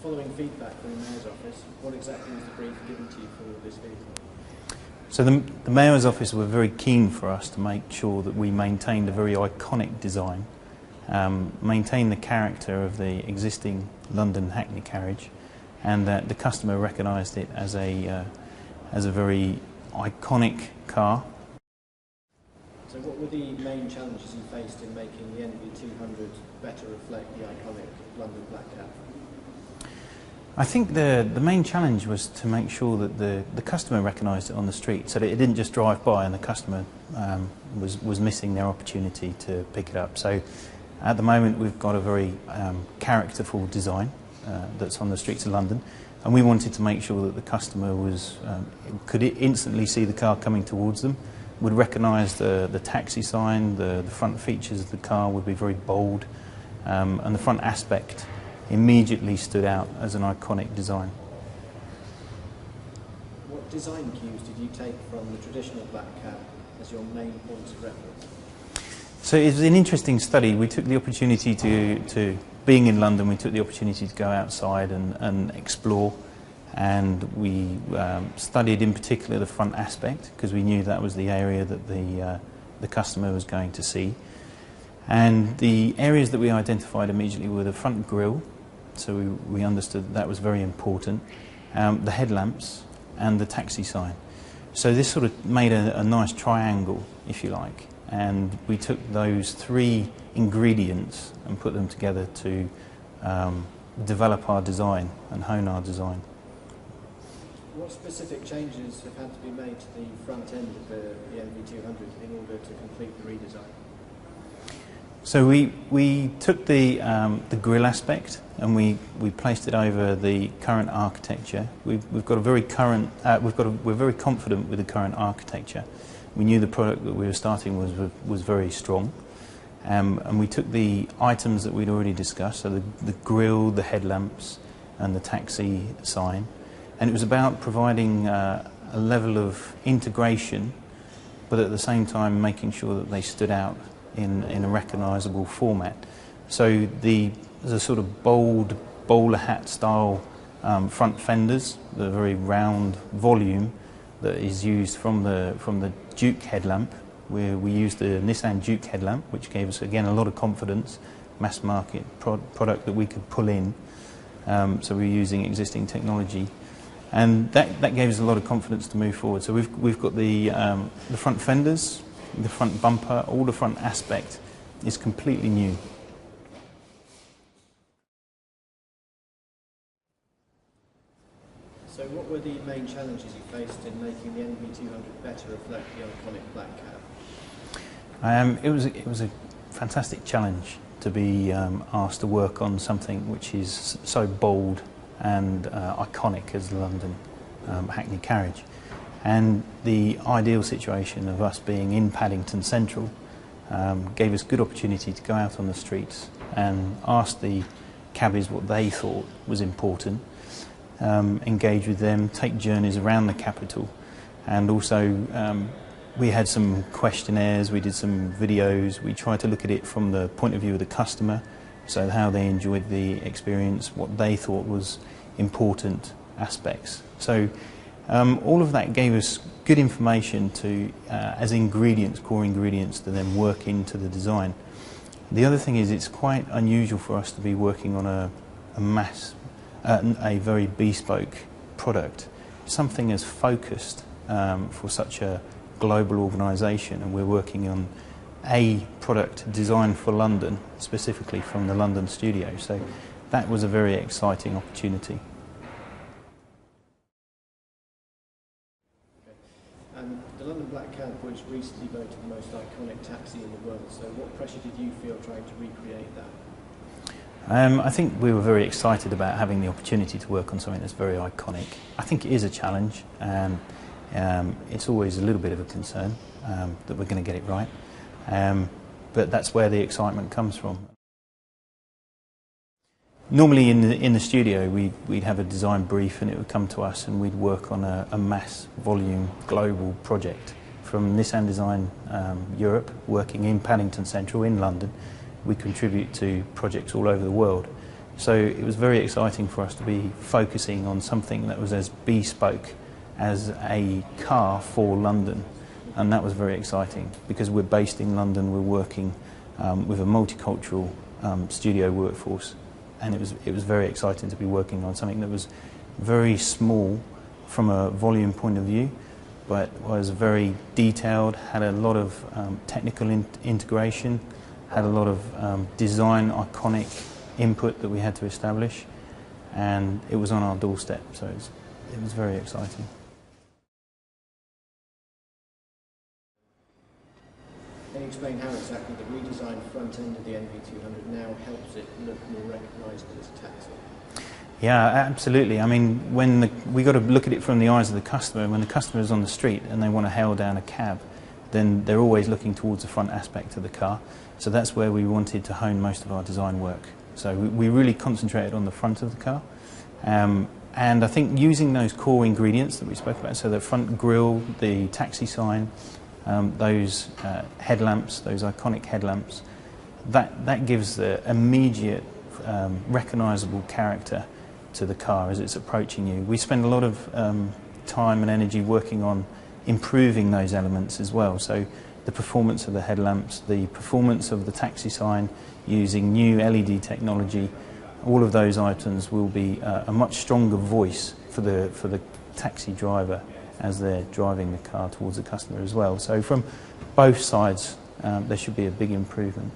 Following feedback from the Mayor's Office, what exactly was the brief given to you for this vehicle? So the Mayor's Office were very keen for us to make sure that we maintained a very iconic design, maintain the character of the existing London Hackney carriage, and that the customer recognised it as a very iconic car. So what were the main challenges you faced in making the NV200 better reflect the iconic London black cab? I think the main challenge was to make sure that the customer recognised it on the street, so that it didn't just drive by and the customer was missing their opportunity to pick it up. So at the moment we've got a very characterful design that's on the streets of London, and we wanted to make sure that the customer could instantly see the car coming towards them, would recognise the taxi sign, the front features of the car would be very bold, and the front aspect immediately stood out as an iconic design. What design cues did you take from the traditional black cab as your main points of reference? So it was an interesting study. We took the opportunity to being in London, we took the opportunity to go outside and explore, and we studied in particular the front aspect, because we knew that was the area that the customer was going to see. And the areas that we identified immediately were the front grille, so we understood that was very important, the headlamps and the taxi sign. So this sort of made a nice triangle, if you like, and we took those three ingredients and put them together to develop our design and hone our design. What specific changes have had to be made to the front end of the NV200 in order to complete the redesign? So we took the grille aspect and we placed it over the current architecture. We've got a very current. We're very confident with the current architecture. We knew the product that we were starting was very strong, and we took the items that we'd already discussed. So the grille, the headlamps, and the taxi sign, and it was about providing a level of integration, but at the same time making sure that they stood out in a recognisable format. So the sort of bold bowler hat style front fenders, the very round volume that is used from the Duke headlamp, where we used the Nissan Duke headlamp, which gave us again a lot of confidence, mass market product that we could pull in. So we were using existing technology, and that gave us a lot of confidence to move forward. So we've got the front fenders, the front bumper, all the front aspect is completely new. So what were the main challenges you faced in making the NV200 better reflect the iconic black cab? It was a fantastic challenge to be asked to work on something which is so bold and iconic as the London Hackney carriage. And the ideal situation of us being in Paddington Central gave us good opportunity to go out on the streets and ask the cabbies what they thought was important, engage with them, take journeys around the capital, and also we had some questionnaires, we did some videos, we tried to look at it from the point of view of the customer, so how they enjoyed the experience, what they thought was important aspects. So all of that gave us good information to, as ingredients, core ingredients, to then work into the design. The other thing is it's quite unusual for us to be working on a very bespoke product, something as focused for such a global organisation, and we're working on a product designed for London, specifically from the London studio. So that was a very exciting opportunity. The London Black Cab was recently voted the most iconic taxi in the world, so what pressure did you feel trying to recreate that? I think we were very excited about having the opportunity to work on something that's very iconic. I think it is a challenge, and it's always a little bit of a concern that we're going to get it right, but that's where the excitement comes from. Normally in the studio we'd have a design brief and it would come to us and we'd work on a mass volume global project. From Nissan Design Europe, working in Paddington Central in London, we contribute to projects all over the world. So it was very exciting for us to be focusing on something that was as bespoke as a car for London, and that was very exciting because we're based in London, we're working with a multicultural studio workforce, and it was very exciting to be working on something that was very small from a volume point of view, but was very detailed, had a lot of technical integration, had a lot of design iconic input that we had to establish, and it was on our doorstep, so it was very exciting. Can you explain how exactly the redesigned front end of the NV200 now helps it look more recognisable as a taxi? Yeah, absolutely. I mean, we got to look at it from the eyes of the customer. When the customer is on the street and they want to hail down a cab, then they're always looking towards the front aspect of the car. So that's where we wanted to hone most of our design work. So we really concentrated on the front of the car. And I think using those core ingredients that we spoke about, so the front grille, the taxi sign, those headlamps, those iconic headlamps, that gives the immediate recognisable character to the car as it's approaching you. We spend a lot of time and energy working on improving those elements as well. So the performance of the headlamps, the performance of the taxi sign using new LED technology, all of those items will be a much stronger voice for the taxi driver as they're driving the car towards the customer as well. So from both sides there should be a big improvement.